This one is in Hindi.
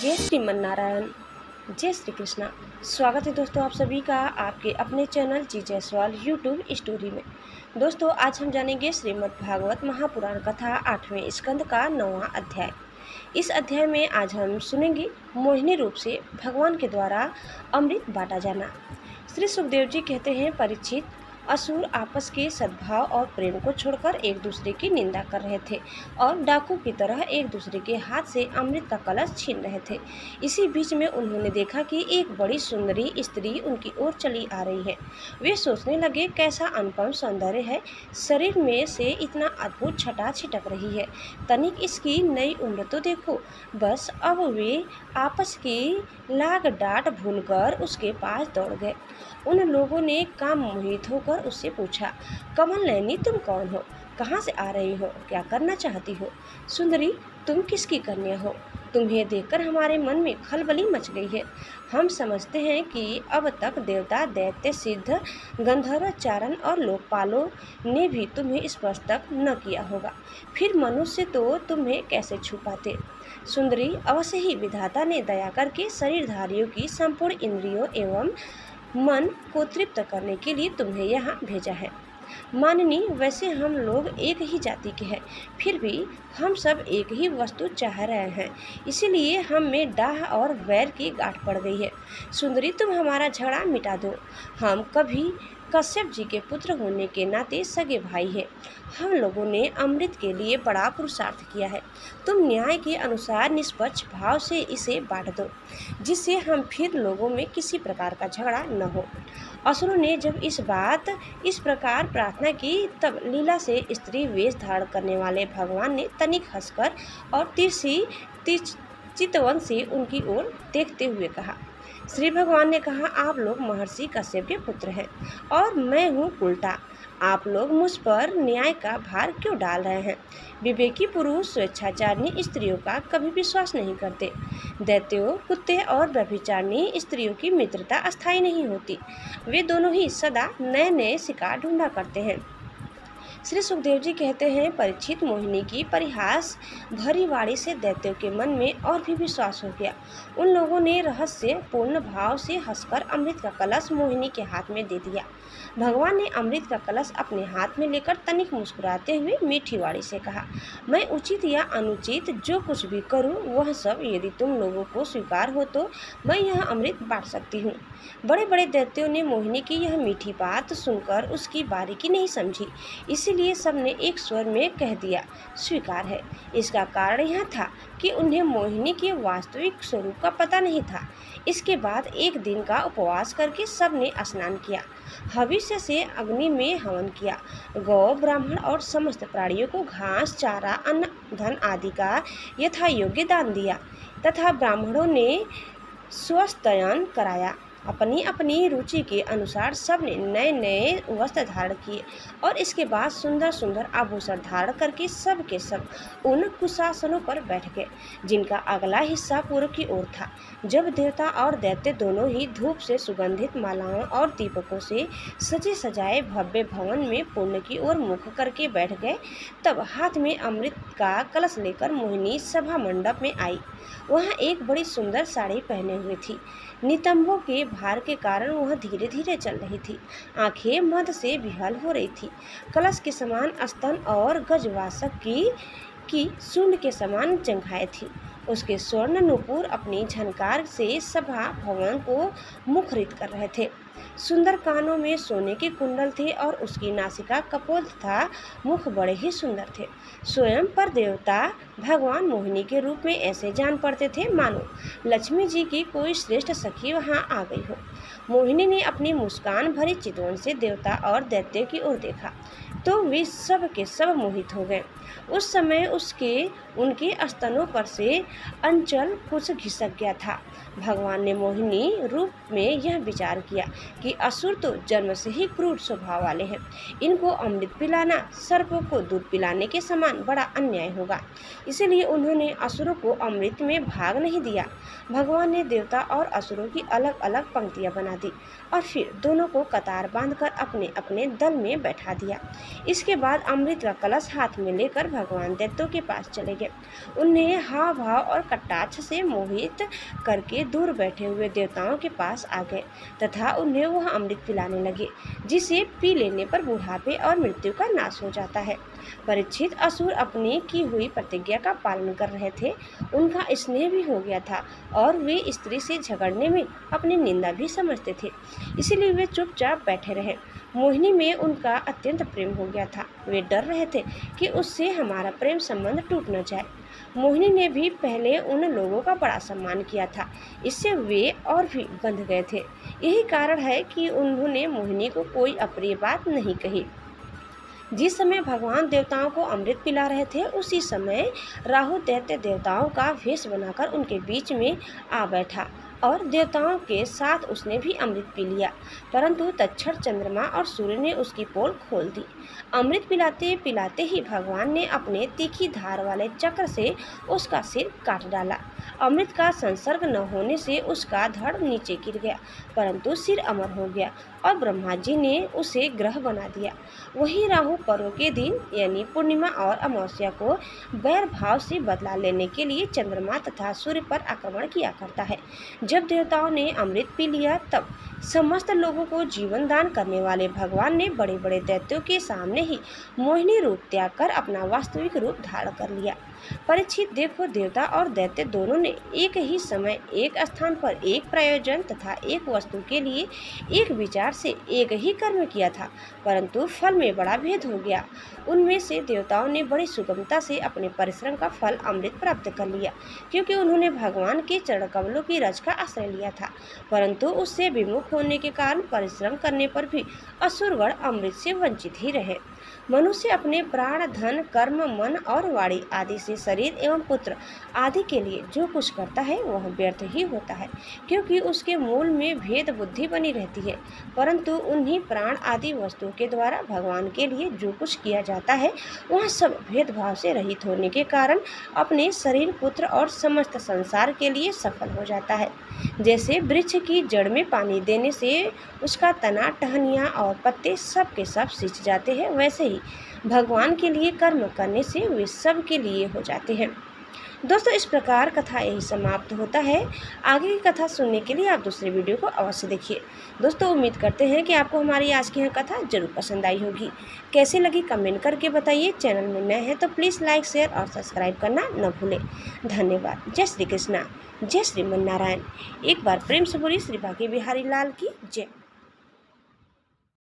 जय श्रीमन्नारायण। जय श्री कृष्णा। स्वागत है दोस्तों आप सभी का आपके अपने चैनल जी जयसवाल यूट्यूब स्टोरी में। दोस्तों आज हम जानेंगे श्रीमद् भागवत महापुराण कथा 8वें स्कंद का 9वां अध्याय। इस अध्याय में आज हम सुनेंगे मोहिनी रूप से भगवान के द्वारा अमृत बांटा जाना। श्री सुखदेव जी कहते हैं, परीक्षित, असुर आपस के सद्भाव और प्रेम को छोड़कर एक दूसरे की निंदा कर रहे थे और डाकू की तरह एक दूसरे के हाथ से अमृत का कलश छीन रहे थे। इसी बीच में उन्होंने देखा कि एक बड़ी सुंदरी स्त्री उनकी ओर चली आ रही है। वे सोचने लगे, कैसा अनुपम सौंदर्य है, शरीर में से इतना अद्भुत छटा छिटक रही है, तनिक इसकी नई उम्र तो देखो। बस अब वे आपस की लाग डांट भूलकर उसके पास दौड़ गए। उन लोगों ने काम मोहित होकर उससे पूछा, कमल नयनी, तुम कौन हो, कहाँ से आ रही हो, क्या करना चाहती हो? सुंदरी, तुम किसकी कन्या हो? तुम्हें देखकर हमारे मन में खलबली मच गई है। हम समझते हैं कि अब तक देवता, दैत्य, सिद्ध, गंधर्व, चारण और लोकपालों ने भी तुम्हें स्पर्श तक न किया होगा, फिर मनुष्य तो तुम्हें कैसे छू पाते? सुंदरी, अवश्य ही विधाता ने दया करके शरीरधारियों की संपूर्ण इंद्रियों एवं मन को तृप्त करने के लिए तुम्हें यहाँ भेजा है। माननी, वैसे हम लोग एक ही जाति के हैं, फिर भी हम सब एक ही वस्तु चाह रहे हैं, इसीलिए हम में डाह और वैर की गांठ पड़ गई है। सुंदरी, तुम हमारा झगड़ा मिटा दो। हम कभी कश्यप जी के पुत्र होने के नाते सगे भाई हैं। हम लोगों ने अमृत के लिए बड़ा पुरुषार्थ किया है। तुम न्याय के अनुसार निष्पक्ष भाव से इसे बांट दो, जिससे हम फिर लोगों में किसी प्रकार का झगड़ा न हो। असुरों ने जब इस प्रकार प्रार्थना की, तब लीला से स्त्री वेश धारण करने वाले भगवान ने तनिक हंसकर और चितवन से उनकी ओर देखते हुए कहा। श्री भगवान ने कहा, आप लोग महर्षि कश्यप के पुत्र हैं और मैं हूँ उल्टा। आप लोग मुझ पर न्याय का भार क्यों डाल रहे हैं? विवेकी पुरुष स्वेच्छाचारिणी स्त्रियों का कभी विश्वास नहीं करते। दैत्यों, कुत्ते और व्यभिचारिणी स्त्रियों की मित्रता अस्थायी नहीं होती। वे दोनों ही सदा नए नए शिकार ढूंढा करते हैं। श्री सुखदेव जी कहते हैं, परीक्षित, मोहिनी की परिहास भरी वाणी से दैत्यों के मन में और भी विश्वास हो गया। उन लोगों ने रहस्य पूर्ण भाव से हंसकर अमृत का कलश मोहिनी के हाथ में दे दिया। भगवान ने अमृत का कलश अपने हाथ में लेकर तनिक मुस्कुराते हुए मीठी वाणी से कहा, मैं उचित या अनुचित जो कुछ भी करूं, वह सब यदि तुम लोगों को स्वीकार हो तो मैं यह अमृत बांट सकती हूँ। बड़े बड़े दैत्यों ने मोहिनी की यह मीठी बात सुनकर उसकी बारीकी नहीं समझी, इसीलिए सबने एक स्वर में कह दिया, स्वीकार है। इसका कारण यह था कि उन्हें मोहिनी के वास्तविक स्वरूप का पता नहीं था। इसके बाद एक दिन का उपवास करके सबने स्नान किया, हविष्य से अग्नि में हवन किया, गौ, ब्राह्मण और समस्त प्राणियों को घास, चारा, अन्न, धन आदि का यथा योग्य दान दिया तथा ब्राह्मणों ने स्वस्त्ययन कराया। अपनी अपनी रुचि के अनुसार सबने नए नए वस्त्र धारण किए और इसके बाद सुंदर सुंदर आभूषण धारण करके सब के सब उन कुशासनों पर बैठ गए, जिनका अगला हिस्सा पूर्व की ओर था। जब देवता और दैत्य दोनों ही धूप से सुगंधित मालाओं और दीपकों से सजे सजाए भव्य भवन में पूर्ण की ओर मुख करके बैठ गए, तब हाथ में अमृत का कलश लेकर मोहिनी सभा मंडप में आई। वहाँ एक बड़ी सुंदर साड़ी पहने हुए थी। नितंबों के भार के कारण वह धीरे धीरे चल रही थी। आंखें मद से विहल हो रही थी। कलश के समान स्तन और गजवासक की सूंड के समान जंघाएं थी। उसके स्वर्ण नूपुर अपनी झनकार से सभा भवन को मुखरित कर रहे थे। सुंदर कानों में सोने के कुंडल थे और उसकी नासिका कपोल तथा मुख बड़े ही सुंदर थे। स्वयं पर देवता भगवान मोहिनी के रूप में ऐसे जान पड़ते थे मानो लक्ष्मी जी की कोई श्रेष्ठ सखी वहां आ गई हो। मोहिनी ने अपनी मुस्कान भरी चितवन से देवता और दैत्य की ओर देखा तो वे सब के सब मोहित हो गए। उस समय उनके स्तनों पर से अंचल कुछ घिसक गया था। भगवान ने मोहिनी रूप में यह विचार किया कि असुर तो जन्म से ही क्रूर स्वभाव वाले हैं, इनको अमृत पिलाना सर्पों को दूध पिलाने के समान बड़ा अन्याय होगा, इसलिए उन्होंने असुरों को अमृत में भाग नहीं दिया। भगवान ने देवता और असुरों की अलग अलग पंक्तियां बना दी और फिर दोनों को कतार बांधकर अपने अपने दल में बैठा दिया। इसके बाद अमृत का कलश हाथ में लेकर भगवान दैत्यों के पास चले गए। उन्हें हाव भाव और कटाक्ष से मोहित करके दूर बैठे हुए देवताओं के पास आ गए तथा उन्हें वह अमृत पिलाने लगे जिसे पी लेने पर बुढ़ापे और मृत्यु का नाश हो जाता है। परीक्षित असुर अपनी की हुई प्रतिज्ञा का पालन कर रहे थे। उनका स्नेह भी हो गया था और वे स्त्री से झगड़ने में अपनी निंदा भी समझते थे, इसीलिए वे चुपचाप बैठे रहे। मोहिनी में उनका अत्यंत प्रेम हो गया था। वे डर रहे थे कि उससे हमारा प्रेम संबंध टूट न जाए। मोहिनी ने भी पहले उन लोगों का बड़ा सम्मान किया था, इससे वे और भी बंध गए थे। यही कारण है कि उन्होंने मोहिनी को कोई अप्रिय बात नहीं कही। जिस समय भगवान देवताओं को अमृत पिला रहे थे उसी समय राहु दैत्य देवताओं का वेश बनाकर उनके बीच में आ बैठा और देवताओं के साथ उसने भी अमृत पी लिया, परंतु तत्क्षण चंद्रमा और सूर्य ने उसकी पोल खोल दी। अमृत पिलाते पिलाते ही भगवान ने अपने तीखी धार वाले चक्र से उसका सिर काट डाला। अमृत का संसर्ग न होने से उसका धड़ नीचे गिर गया, परंतु सिर अमर हो गया और ब्रह्मा जी ने उसे ग्रह बना दिया। वही राहु पर्व के दिन यानी पूर्णिमा और अमावस्या को वैर भाव से बदला लेने के लिए चंद्रमा तथा सूर्य पर आक्रमण किया करता है। जब देवताओं ने अमृत पी लिया तब समस्त लोगों को जीवन दान करने वाले भगवान ने बड़े बड़े दैत्यों के सामने ही मोहिनी रूप त्याग कर अपना वास्तविक रूप धारण कर लिया। परीक्षित देखो, देवता और दैत्य दोनों ने एक ही समय एक स्थान पर एक प्रयोजन तथा एक वस्तु के लिए एक विचार से एक ही कर्म किया था, परंतु फल में बड़ा भेद हो गया। उनमें से देवताओं ने बड़ी सुगमता से अपने परिश्रम का फल अमृत प्राप्त कर लिया, क्योंकि उन्होंने भगवान के चरण कमलों की रज का आश्रय लिया था, परंतु उससे विमुख होने के कारण परिश्रम करने पर भी असुरगण अमृत से वंचित ही रहे। मनुष्य अपने प्राण, धन, कर्म, मन और वाणी आदि से शरीर एवं पुत्र आदि के लिए जो कुछ करता है वह व्यर्थ ही होता है, क्योंकि उसके मूल में भेद बुद्धि बनी रहती है। परंतु उन्हीं प्राण आदि वस्तुओं के द्वारा भगवान के लिए जो कुछ किया जाता है वह सब भेदभाव से रहित होने के कारण अपने शरीर, पुत्र और समस्त संसार के लिए सफल हो जाता है। जैसे वृक्ष की जड़ में पानी देने से उसका तना, टहनियाँ और पत्ते सब के सब सिंच जाते हैं, वैसे ही भगवान के लिए कर्म करने से वे सब के लिए हो जाते हैं। दोस्तों, इस प्रकार कथा यही समाप्त होता है। आगे की कथा सुनने के लिए आप दूसरे वीडियो को अवश्य देखिए। दोस्तों, उम्मीद करते हैं कि आपको हमारी आज की यह कथा जरूर पसंद आई होगी। कैसे लगी कमेंट करके बताइए। चैनल में नए हैं तो प्लीज़ लाइक, शेयर और सब्सक्राइब करना न भूलें। धन्यवाद। जय श्री कृष्णा, जय श्रीमन नारायण। एक बार प्रेम से बोलिए श्री बांके बिहारी लाल की जय।